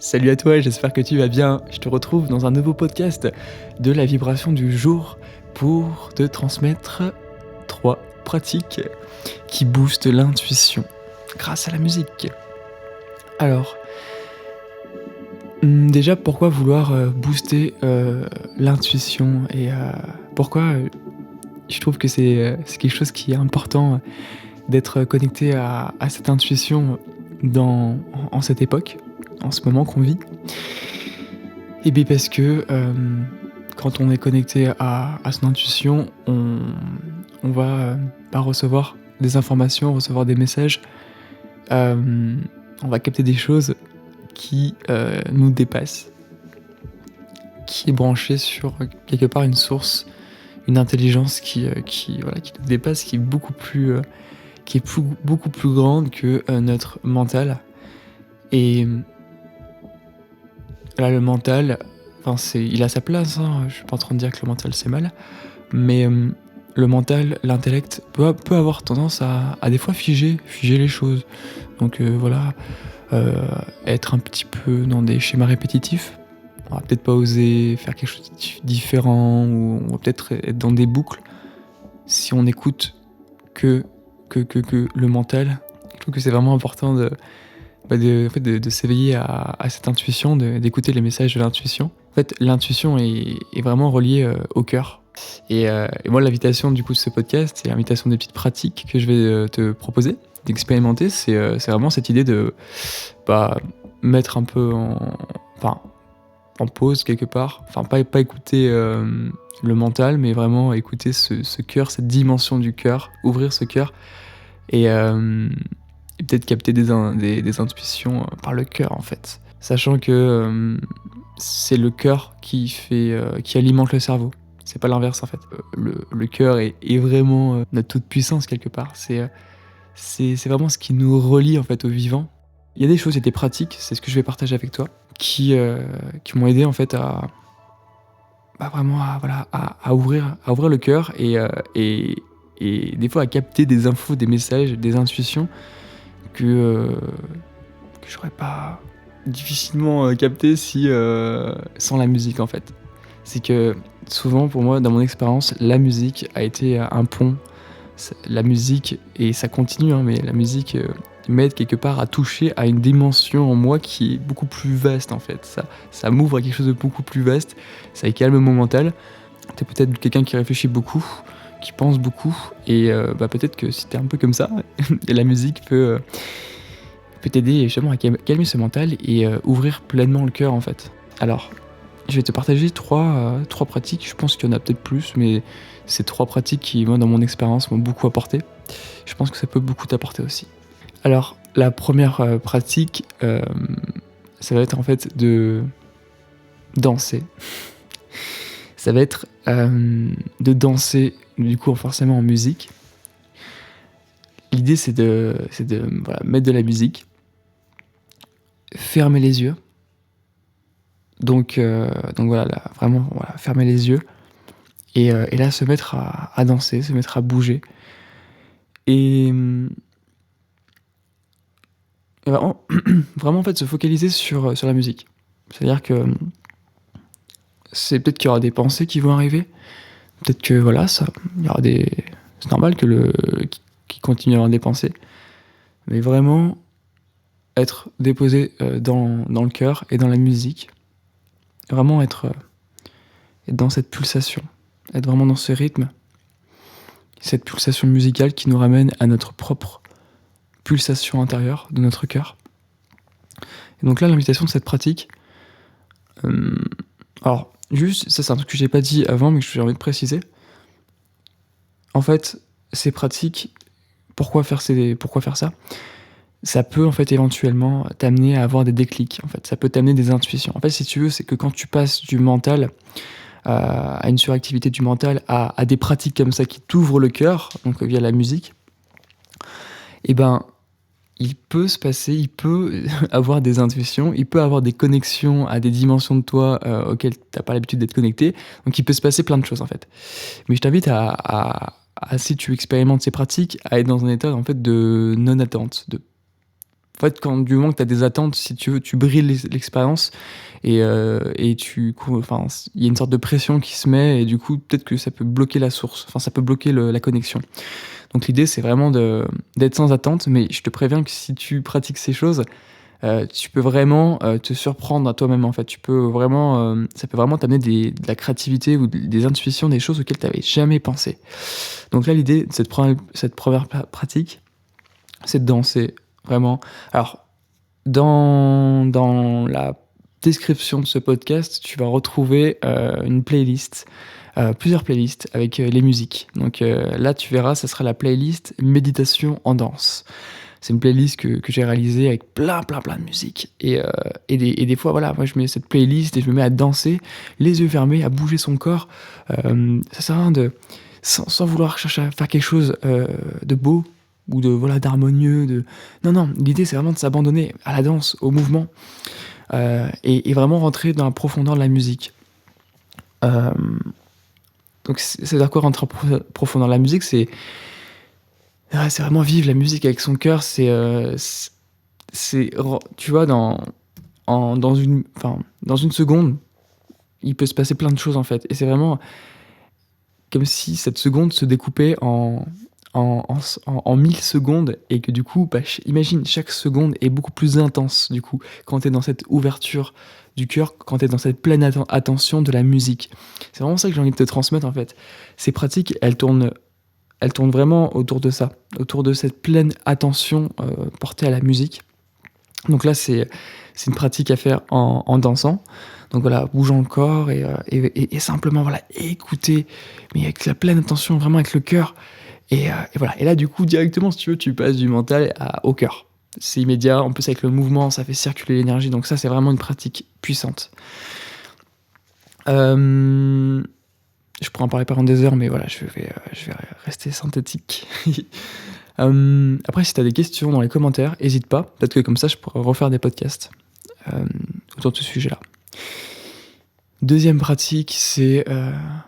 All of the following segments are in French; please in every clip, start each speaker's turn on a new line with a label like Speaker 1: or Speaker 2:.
Speaker 1: Salut à toi, j'espère que tu vas bien. Je te retrouve dans un nouveau podcast de la vibration du jour pour te transmettre 3 pratiques qui boostent l'intuition grâce à la musique. Alors, déjà pourquoi vouloir booster l'intuition et pourquoi je trouve que c'est quelque chose qui est important d'être connecté à cette intuition en cette époque, en ce moment qu'on vit. Et bien parce que quand on est connecté à son intuition, on va pas recevoir des informations, recevoir des messages, on va capter des choses qui nous dépassent, qui est branchée sur quelque part une source, une intelligence qui nous dépasse, qui est beaucoup plus grande que notre mental. Et là, le mental, il a sa place, hein. Je suis pas en train de dire que le mental c'est mal, mais le mental, l'intellect peut avoir tendance à des fois figer les choses. Donc être un petit peu dans des schémas répétitifs. On va peut-être pas oser faire quelque chose de différent, ou on va peut-être être dans des boucles. Si on écoute que le mental, je trouve que c'est vraiment important de s'éveiller à cette intuition, d'écouter les messages de l'intuition. En fait, l'intuition est vraiment reliée au cœur. Et moi, l'invitation du coup de ce podcast, c'est l'invitation des petites pratiques que je vais te proposer, d'expérimenter. C'est vraiment cette idée de mettre un peu en pause quelque part. Enfin, pas écouter le mental, mais vraiment écouter ce cœur, cette dimension du cœur, ouvrir ce cœur et peut-être capter des intuitions par le cœur en fait. Sachant que c'est le cœur qui alimente le cerveau. C'est pas l'inverse en fait. Le cœur est vraiment notre toute puissance quelque part. C'est vraiment ce qui nous relie en fait au vivant. Il y a des choses, il y a des pratiques, c'est ce que je vais partager avec toi, qui m'ont aidé en fait à ouvrir le cœur et des fois à capter des infos, des messages, des intuitions que j'aurais pas difficilement capté sans la musique en fait. C'est que souvent pour moi, dans mon expérience, la musique a été un pont. La musique, et ça continue, mais la musique m'aide quelque part à toucher à une dimension en moi qui est beaucoup plus vaste en fait. Ça m'ouvre à quelque chose de beaucoup plus vaste, ça calme mon mental. T'es peut-être quelqu'un qui réfléchit beaucoup, qui pense beaucoup, et peut-être que si t'es un peu comme ça, la musique peut t'aider justement à calmer ce mental et ouvrir pleinement le cœur en fait. Alors, je vais te partager trois pratiques, je pense qu'il y en a peut-être plus, mais c'est 3 pratiques qui, moi, dans mon expérience, m'ont beaucoup apporté. Je pense que ça peut beaucoup t'apporter aussi. Alors, la première pratique, ça va être en fait de danser. Ça va être de danser, du coup, forcément en musique. L'idée, c'est de mettre de la musique, fermer les yeux. Donc vraiment, fermer les yeux. Et là, se mettre à danser, se mettre à bouger. Et vraiment, vraiment, en fait, se focaliser sur la musique. C'est-à-dire que c'est peut-être qu'il y aura des pensées qui vont arriver. Peut-être que, il y aura c'est normal qu'il continue à y avoir des pensées. Mais vraiment, être déposé dans le cœur et dans la musique. Vraiment être dans cette pulsation. Être vraiment dans ce rythme, cette pulsation musicale qui nous ramène à notre propre pulsation intérieure de notre cœur. Et donc là, l'invitation de cette pratique, alors juste, ça c'est un truc que j'ai pas dit avant mais que j'ai envie de préciser. En fait, ces pratiques, pourquoi faire ça ? Ça peut en fait éventuellement t'amener à avoir des déclics. En fait, ça peut t'amener des intuitions. En fait, si tu veux, c'est que quand tu passes du mental à une suractivité du mental, à des pratiques comme ça qui t'ouvrent le cœur, donc via la musique, et il peut avoir des intuitions, il peut avoir des connexions à des dimensions de toi auxquelles t'as pas l'habitude d'être connecté, donc il peut se passer plein de choses en fait. Mais je t'invite à si tu expérimentes ces pratiques, à être dans un état en fait de non-attente, en fait, quand du moment que tu as des attentes, si tu veux, tu brilles l'expérience et enfin, il y a une sorte de pression qui se met et du coup, peut-être que ça peut bloquer la source, enfin, ça peut bloquer la connexion. Donc l'idée, c'est vraiment d'être sans attente, mais je te préviens que si tu pratiques ces choses, tu peux vraiment te surprendre à toi-même, en fait. Tu peux vraiment, ça peut vraiment t'amener de la créativité ou des intuitions, des choses auxquelles tu n'avais jamais pensé. Donc là, l'idée de cette première pratique, c'est de danser, vraiment. Alors, dans la description de ce podcast, tu vas retrouver une playlist, plusieurs playlists avec les musiques. Donc là, tu verras, ça sera la playlist méditation en danse. C'est une playlist que j'ai réalisée avec plein de musique. Et des fois, voilà, moi je mets cette playlist et je me mets à danser, les yeux fermés, à bouger son corps. Ça sert à rien sans vouloir chercher à faire quelque chose de beau ou d'harmonieux. Non, l'idée c'est vraiment de s'abandonner à la danse, au mouvement et vraiment rentrer dans la profondeur de la musique. Euh, donc c'est-à-dire quoi rentrer en profondeur de la musique, c'est vraiment vivre la musique avec son cœur, tu vois, dans une seconde, il peut se passer plein de choses en fait. Et c'est vraiment comme si cette seconde se découpait en 1000 secondes et que du coup, imagine, chaque seconde est beaucoup plus intense du coup, quand tu es dans cette ouverture du cœur, quand tu es dans cette pleine attention de la musique. C'est vraiment ça que j'ai envie de te transmettre en fait. Ces pratiques, elles tournent vraiment autour de ça, autour de cette pleine attention portée à la musique. Donc là, c'est une pratique à faire en dansant. Donc voilà, bougeant le corps et simplement voilà, écouter, mais avec la pleine attention, vraiment avec le cœur. Et voilà. Et là, du coup, directement, si tu veux, tu passes du mental au cœur. C'est immédiat. En plus, avec le mouvement, ça fait circuler l'énergie. Donc ça, c'est vraiment une pratique puissante. Je pourrais en parler pendant des heures, mais voilà, je vais rester synthétique. Après, si tu as des questions dans les commentaires, n'hésite pas. Peut-être que comme ça, je pourrais refaire des podcasts autour de ce sujet-là. Deuxième pratique, c'est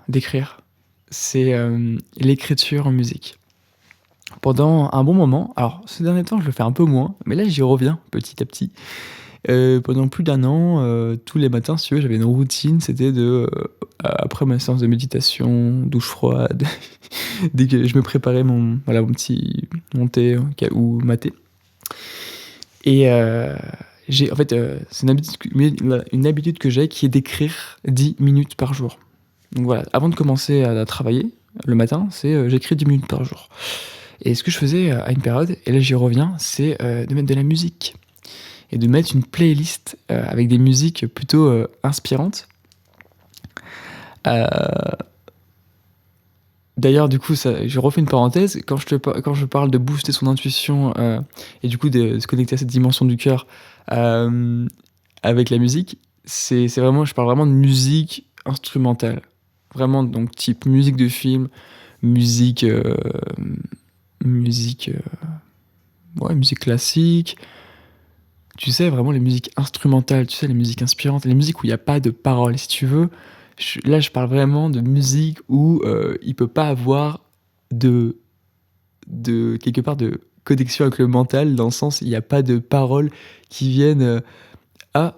Speaker 1: d'écrire. C'est l'écriture en musique. Pendant un bon moment, alors ces derniers temps, je le fais un peu moins, mais là, j'y reviens petit à petit. Pendant plus d'un an, tous les matins, si tu veux, j'avais une routine, c'était après ma séance de méditation, douche froide, dès que je me préparais mon thé ou ma thé. Et c'est une habitude que j'ai qui est d'écrire 10 minutes par jour. Donc voilà, avant de commencer à travailler, le matin, j'écris 10 minutes par jour. Et ce que je faisais à une période, et là j'y reviens, c'est de mettre de la musique. Et de mettre une playlist avec des musiques plutôt inspirantes. D'ailleurs, du coup, je refais une parenthèse. Quand je parle de booster son intuition et du coup de se connecter à cette dimension du cœur avec la musique, c'est vraiment, je parle vraiment de musique instrumentale. Vraiment, donc type musique de film, musique classique. Tu sais, vraiment les musiques instrumentales, tu sais, les musiques inspirantes, les musiques où il n'y a pas de paroles, si tu veux. Là, je parle vraiment de musique où il peut pas avoir quelque part de connexion avec le mental, dans le sens il n'y a pas de paroles qui viennent ah,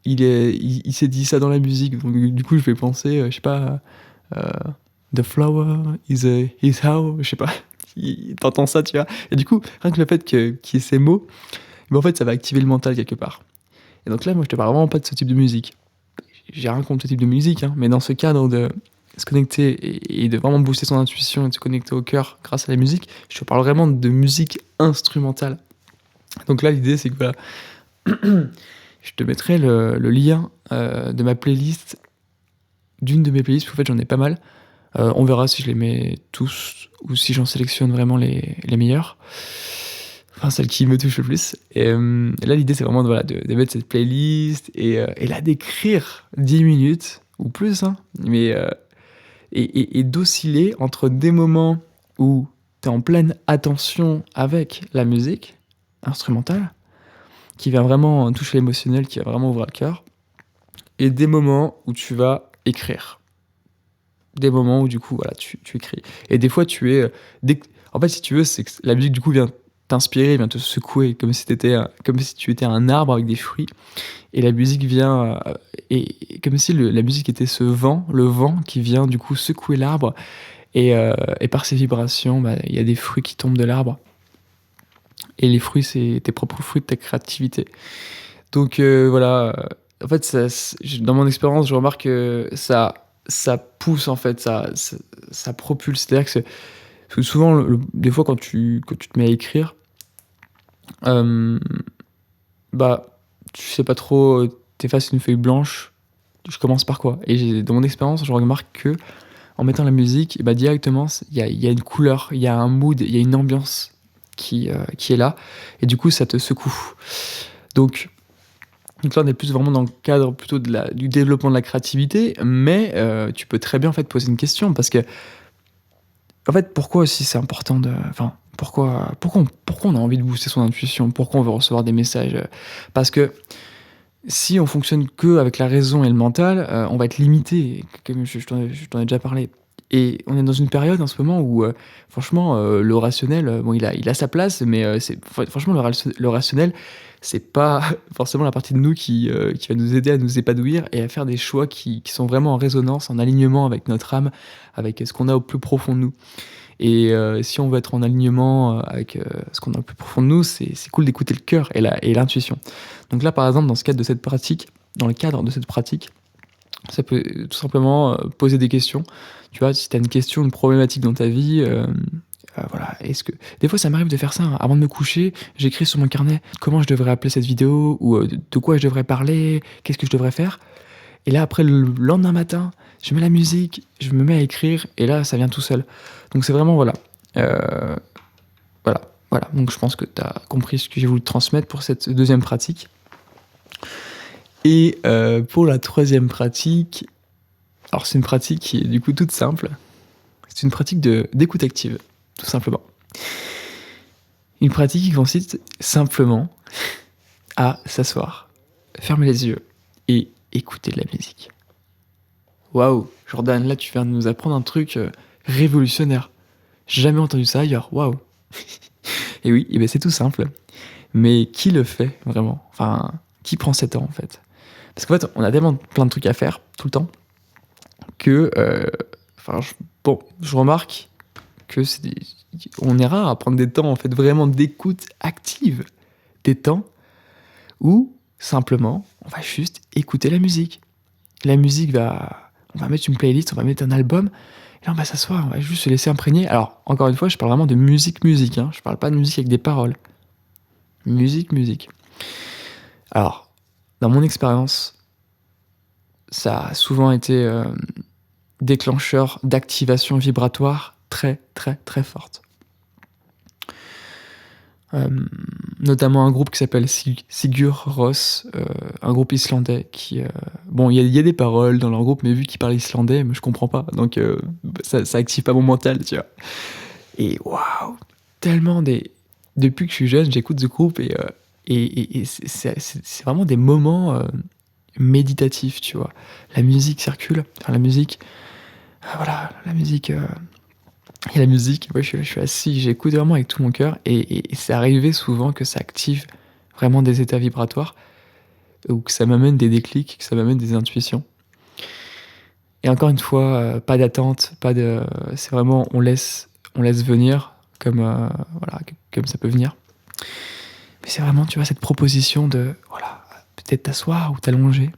Speaker 1: il s'est dit ça dans la musique, donc du coup je vais penser, je sais pas, the flower is how, je sais pas, t'entends ça, tu vois. Et du coup, rien que le fait qu'il y ait ces mots, mais en fait ça va activer le mental quelque part. Et donc là, moi je te parle vraiment pas de ce type de musique. J'ai rien contre ce type de musique, hein, mais dans ce cadre de se connecter et de vraiment booster son intuition et de se connecter au cœur grâce à la musique, je te parle vraiment de musique instrumentale. Donc là, l'idée, c'est que voilà, je te mettrai le lien de ma playlist, d'une de mes playlists, parce qu'en fait, j'en ai pas mal. On verra si je les mets tous ou si j'en sélectionne vraiment les meilleurs. Enfin, celle qui me touche le plus. Et là, l'idée, c'est vraiment de mettre cette playlist et là, d'écrire 10 minutes ou plus, hein, mais, et d'osciller entre des moments où tu es en pleine attention avec la musique instrumentale, qui vient vraiment toucher l'émotionnel, qui va vraiment ouvrir le cœur, et des moments où tu vas écrire. Des moments où, du coup, voilà, tu écris. Et des fois, en fait, si tu veux, c'est que la musique, du coup, vient t'inspirer, vient te secouer comme si tu étais un arbre avec des fruits et la musique vient, et comme si la musique était ce vent, le vent qui vient du coup secouer l'arbre et par ces vibrations, bah, il y a des fruits qui tombent de l'arbre et les fruits, c'est tes propres fruits de ta créativité. Donc voilà, en fait, dans mon expérience, je remarque que ça pousse, en fait, ça propulse. C'est-à-dire que, parce que souvent, des fois, quand tu te mets à écrire, euh, bah, tu sais pas trop, t'es face à une feuille blanche, je commence par quoi? Et dans mon expérience, je remarque que en mettant la musique, bah, directement, il y a une couleur, il y a un mood, il y a une ambiance qui est là, et du coup, ça te secoue. Donc, Donc là, on est plus vraiment dans le cadre plutôt du développement de la créativité, mais tu peux très bien en fait poser une question parce que, en fait, pourquoi aussi c'est important enfin, pourquoi on a envie de booster son intuition, pourquoi on veut recevoir des messages, parce que si on fonctionne que avec la raison et le mental, on va être limité, comme je t'en ai déjà parlé. Et on est dans une période en ce moment où, franchement, le rationnel, bon, il a sa place, mais franchement, le rationnel, c'est pas forcément la partie de nous qui va nous aider à nous épanouir et à faire des choix qui sont vraiment en résonance, en alignement avec notre âme, avec ce qu'on a au plus profond de nous. Et si on veut être en alignement avec ce qu'on a au plus profond de nous, c'est cool d'écouter le cœur et l'intuition. Donc là, par exemple, dans le cadre de cette pratique, ça peut tout simplement poser des questions. Tu vois, si tu as une question, une problématique dans ta vie, voilà, des fois, ça m'arrive de faire ça, hein. Avant de me coucher, j'écris sur mon carnet comment je devrais appeler cette vidéo, ou de quoi je devrais parler, qu'est-ce que je devrais faire. Et là, après, le lendemain matin, je mets la musique, je me mets à écrire, et là, ça vient tout seul. Donc c'est vraiment, voilà. Euh, voilà, voilà. Donc je pense que tu as compris ce que j'ai voulu te transmettre pour cette deuxième pratique. Et pour la troisième pratique, alors c'est une pratique qui est du coup toute simple. C'est une pratique d'écoute active, tout simplement. Une pratique qui consiste simplement à s'asseoir, fermer les yeux et écouter de la musique. Waouh, Jordan, là tu viens de nous apprendre un truc révolutionnaire. J'ai jamais entendu ça ailleurs, waouh. Et oui, et ben c'est tout simple. Mais qui le fait vraiment? Enfin, qui prend 7 ans en fait? Parce qu'en fait, on a tellement plein de trucs à faire tout le temps que, enfin, je remarque que on est rare à prendre des temps en fait vraiment d'écoute active, des temps où simplement on va juste écouter la musique. La musique on va mettre une playlist, on va mettre un album, et là on va s'asseoir, on va juste se laisser imprégner. Alors encore une fois, je parle vraiment de musique, hein. Je parle pas de musique avec des paroles. Musique. Alors, dans mon expérience, ça a souvent été déclencheur d'activation vibratoire très très très forte. Notamment un groupe qui s'appelle Sigur Rós, un groupe islandais qui... bon, il y a des paroles dans leur groupe, mais vu qu'ils parlent islandais, je comprends pas, donc ça active pas mon mental, tu vois. Et waouh, depuis que je suis jeune, j'écoute ce groupe et c'est vraiment des moments méditatifs, tu vois. La musique circule, enfin la musique... voilà, la musique... il y a la musique, moi je suis assis, j'écoute vraiment avec tout mon cœur et c'est arrivé souvent que ça active vraiment des états vibratoires ou que ça m'amène des déclics, que ça m'amène des intuitions. Et encore une fois, pas d'attente, c'est vraiment on laisse venir comme voilà, comme ça peut venir. Mais c'est vraiment, tu vois, cette proposition de voilà, peut-être t'asseoir ou t'allonger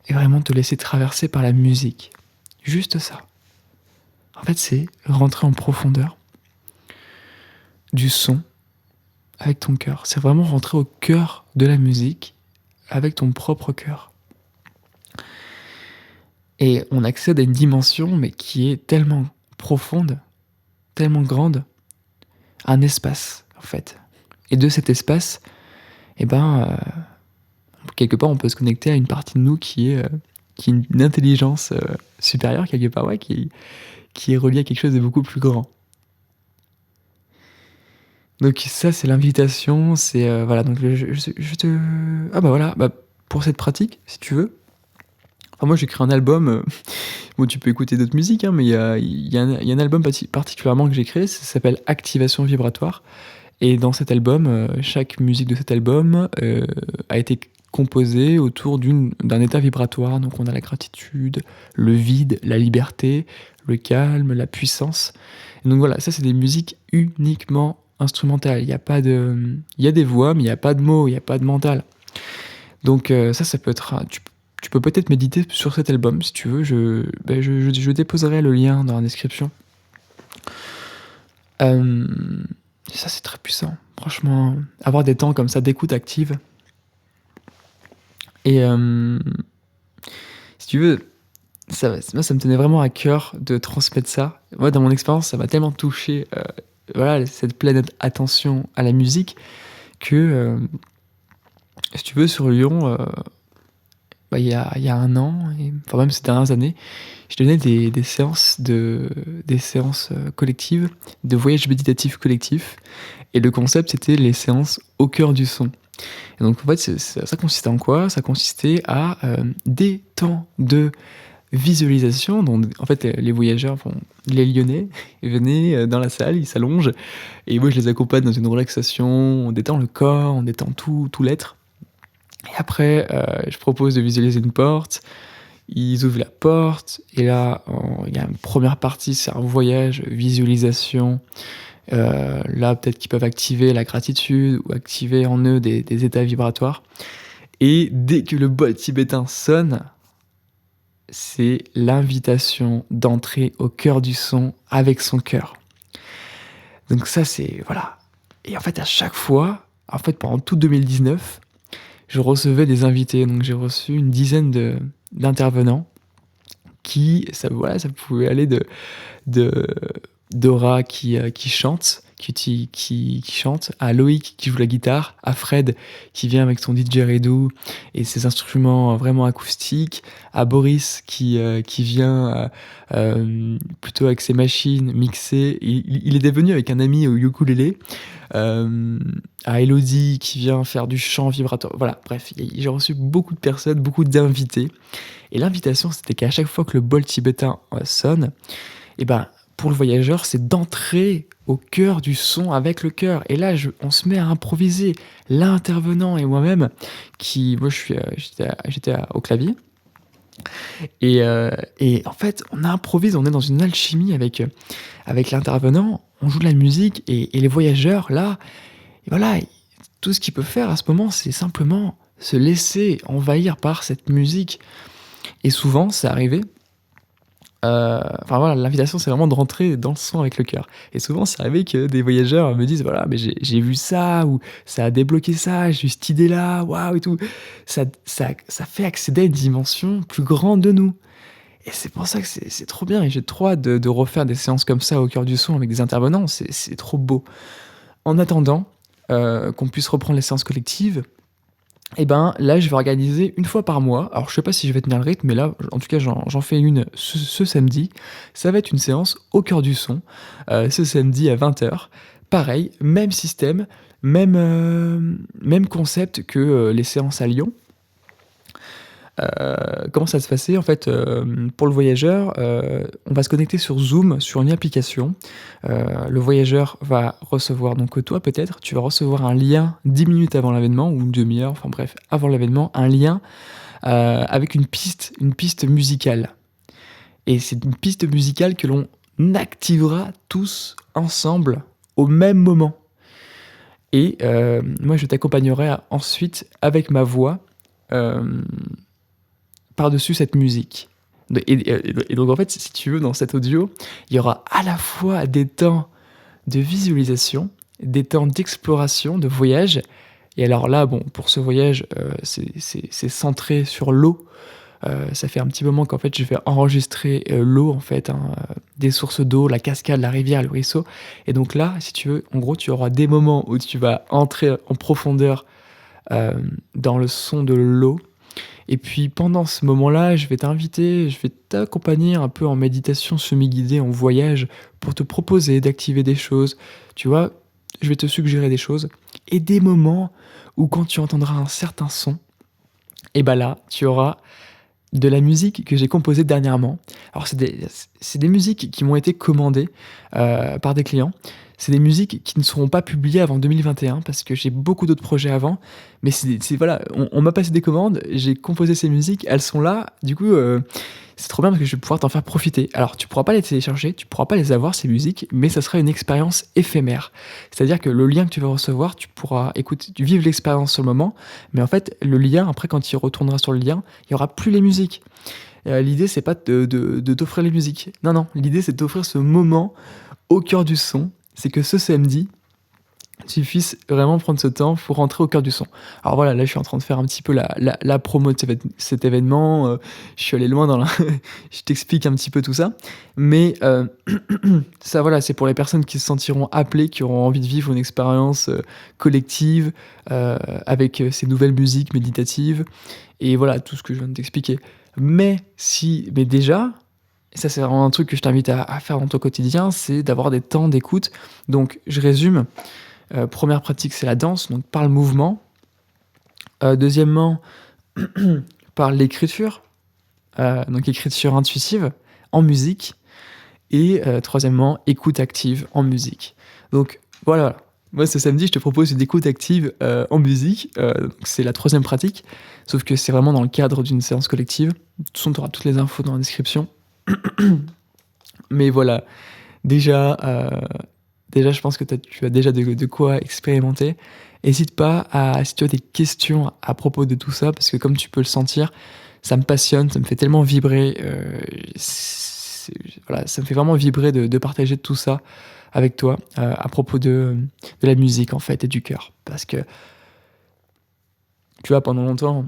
Speaker 1: et vraiment te laisser traverser par la musique. Juste ça. En fait, c'est rentrer en profondeur du son avec ton cœur. C'est vraiment rentrer au cœur de la musique avec ton propre cœur. Et on accède à une dimension, mais qui est tellement profonde, tellement grande, un espace, en fait. Et de cet espace, quelque part, on peut se connecter à une partie de nous qui est une intelligence supérieure, quelque part, ouais, qui est relié à quelque chose de beaucoup plus grand. Donc ça, c'est l'invitation, c'est... voilà, donc je te... Ah bah voilà, pour cette pratique, si tu veux. Enfin, moi, j'ai créé un album, bon, tu peux écouter d'autres musiques, hein, mais il y a un album particulièrement que j'ai créé, ça s'appelle Activation Vibratoire, Et dans cet album, chaque musique de cet album, a été composée autour d'un état vibratoire. Donc on a la gratitude, le vide, la liberté, le calme, la puissance. Et donc voilà, ça c'est des musiques uniquement instrumentales. Il y a pas de il y a des voix, mais il y a pas de mots, il y a pas de mental. Donc ça peut être un tu peux peut-être méditer sur cet album si tu veux. Je déposerai le lien dans la description. Hem, Ça c'est très puissant. Franchement, avoir des temps comme ça d'écoute active et si tu veux, moi ça me tenait vraiment à cœur de transmettre ça. Moi dans mon expérience, ça m'a tellement touché, voilà, cette pleine attention à la musique que, si tu veux sur Lyon, bah, il y a 1 an et enfin même ces dernières années, je donnais des séances, collectives, de voyages méditatifs collectifs et le concept c'était les séances au cœur du son. Et donc en fait, ça consistait en quoi? Ça consistait à, des temps de visualisation dont en fait, les voyageurs les Lyonnais venaient, dans la salle, ils s'allongent et moi je les accompagne dans une relaxation, on détend le corps, on détend tout l'être et après, je propose de visualiser une porte, ils ouvrent la porte et là, il y a une première partie, c'est un voyage, visualisation. Là, peut-être qu'ils peuvent activer la gratitude ou activer en eux des états vibratoires et dès que le bol tibétain sonne, c'est l'invitation d'entrer au cœur du son avec son cœur. Donc ça, c'est voilà et en fait, à chaque fois, en fait, pendant tout 2019, je recevais des invités. Donc j'ai reçu une dizaine d'intervenants qui ça pouvait aller de Dora qui chante, qui chante, à Loïc qui joue la guitare, à Fred qui vient avec son didgeridoo et ses instruments vraiment acoustiques, à Boris qui vient, plutôt avec ses machines mixées. Il était venu avec un ami au ukulélé, à Elodie qui vient faire du chant vibratoire. Voilà, bref, j'ai reçu beaucoup de personnes, beaucoup d'invités et l'invitation, c'était qu'à chaque fois que le bol tibétain, sonne et ben, pour le voyageur, c'est d'entrer au cœur du son avec le cœur. Et là, on se met à improviser. L'intervenant et moi-même, moi, au clavier. Et en fait, on improvise, on est dans une alchimie avec l'intervenant. On joue de la musique et les voyageurs, là, et voilà, tout ce qu'il peut faire à ce moment, c'est simplement se laisser envahir par cette musique. Et souvent, c'est arrivé. Enfin voilà, l'invitation, c'est vraiment de rentrer dans le son avec le cœur. Et souvent, c'est arrivé que des voyageurs me disent: «Voilà, mais j'ai vu ça» ou «Ça a débloqué ça, j'ai eu cette idée-là, waouh» et tout. Ça fait accéder à une dimension plus grande de nous. Et c'est pour ça que c'est trop bien et j'ai trop hâte de refaire des séances comme ça au cœur du son avec des intervenants, c'est trop beau. En attendant, qu'on puisse reprendre les séances collectives, et ben, là, je vais organiser une fois par mois. Alors, je sais pas si je vais tenir le rythme, mais là, en tout cas, j'en fais une ce samedi. Ça va être une séance au cœur du son, ce samedi à 20h. Pareil, même système, même concept que, les séances à Lyon. Comment ça va se passer? En fait, pour le voyageur, on va se connecter sur Zoom, sur une application. Le voyageur va recevoir donc toi peut-être, tu vas recevoir un lien 10 minutes avant l'événement ou une demi-heure, enfin bref, avant l'événement, un lien, avec une piste musicale et c'est une piste musicale que l'on activera tous ensemble au même moment et moi je t'accompagnerai ensuite avec ma voix, hem par-dessus cette musique. Et donc en fait, si tu veux, dans cet audio, il y aura à la fois des temps de visualisation, des temps d'exploration, de voyage. Et alors là, bon, pour ce voyage, c'est centré sur l'eau. Ça fait un petit moment qu'en fait, je vais enregistrer l'eau, en fait, hein, des sources d'eau, la cascade, la rivière, le ruisseau. Et donc là, si tu veux, en gros, tu auras des moments où tu vas entrer en profondeur dans le son de l'eau. Et puis pendant ce moment-là, je vais t'accompagner un peu en méditation semi-guidée, en voyage, pour te proposer d'activer des choses. Tu vois, je vais te suggérer des choses. Et des moments où quand tu entendras un certain son, et ben là, tu auras de la musique que j'ai composée dernièrement. Alors c'est des musiques qui m'ont été commandées, par des clients. C'est des musiques qui ne seront pas publiées avant 2021 parce que j'ai beaucoup d'autres projets avant. Mais c'est voilà, on m'a passé des commandes, j'ai composé ces musiques, elles sont là. Du coup, c'est trop bien parce que je vais pouvoir t'en faire profiter. Alors tu pourras pas les télécharger, tu pourras pas les avoir ces musiques, mais ça sera une expérience éphémère. C'est-à-dire que le lien que tu vas recevoir, tu pourras écouter, tu vivre l'expérience sur le moment, mais en fait le lien après quand tu retourneras sur le lien, il y aura plus les musiques. L'idée c'est pas de t'offrir les musiques. Non non, l'idée c'est de t'offrir ce moment au cœur du son. C'est que ce samedi, tu puisses vraiment prendre ce temps pour rentrer au cœur du son. Alors voilà, là je suis en train de faire un petit peu la promo de cet événement, je suis allé loin dans la je t'explique un petit peu tout ça. Mais ça voilà, c'est pour les personnes qui se sentiront appelées, qui auront envie de vivre une expérience, collective, avec, ces nouvelles musiques méditatives et voilà, tout ce que je viens de t'expliquer. Mais déjà, et ça c'est vraiment un truc que je t'invite à faire dans ton quotidien, c'est d'avoir des temps d'écoute. Donc je résume. Première pratique, c'est la danse, donc par le mouvement. Deuxièmement, par l'écriture, donc écriture intuitive en musique. Et troisièmement, écoute active en musique. Donc voilà, moi ce samedi, je te propose une écoute active en musique. Donc c'est la troisième pratique, sauf que c'est vraiment dans le cadre d'une séance collective. De toute façon, tu auras toutes les infos dans la description. Mais voilà, déjà, déjà, je pense que tu as déjà de quoi expérimenter. Hésite pas si tu as des questions à propos de tout ça, parce que comme tu peux le sentir, ça me passionne, ça me fait tellement vibrer. Voilà, ça me fait vraiment vibrer de partager tout ça avec toi à propos de la musique en fait et du cœur. Parce que, tu vois, pendant longtemps,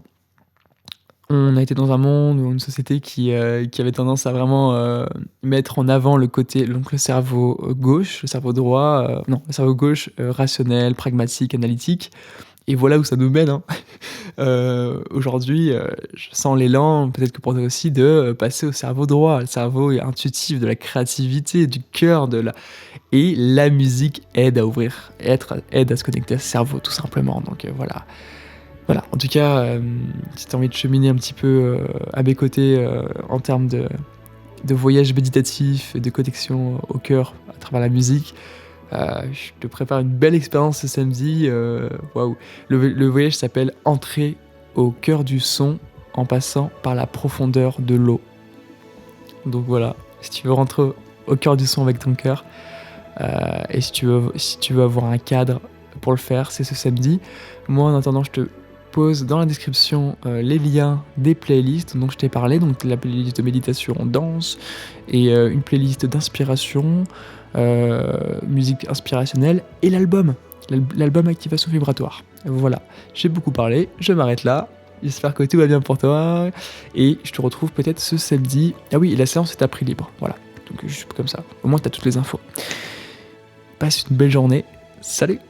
Speaker 1: on a été dans un monde ou une société qui avait tendance à vraiment mettre en avant le côté, donc le cerveau gauche, le cerveau droit, non, le cerveau gauche, rationnel, pragmatique, analytique. Et voilà où ça nous mène, hein. Aujourd'hui, je sens l'élan, peut-être que pour toi aussi, de passer au cerveau droit, le cerveau intuitif, de la créativité, du cœur, et la musique aide à ouvrir, aide à se connecter à ce cerveau, tout simplement. Donc voilà. Voilà, en tout cas, si tu as envie de cheminer un petit peu à mes côtés en termes de voyage méditatif, de connexion au cœur à travers la musique, je te prépare une belle expérience ce samedi. Waouh. Le voyage s'appelle Entrer au cœur du son en passant par la profondeur de l'eau. Donc voilà, si tu veux rentrer au cœur du son avec ton cœur, et si tu veux avoir un cadre pour le faire, c'est ce samedi. Moi, en attendant, je te pose dans la description les liens des playlists dont je t'ai parlé, donc la playlist de méditation en danse et une playlist d'inspiration, musique inspirationnelle et l'album Activation Vibratoire. Voilà, j'ai beaucoup parlé, je m'arrête là. J'espère que tout va bien pour toi et je te retrouve peut-être ce samedi. Ah oui, la séance est à prix libre, voilà. Donc juste comme ça, au moins tu as toutes les infos. Passe une belle journée, salut!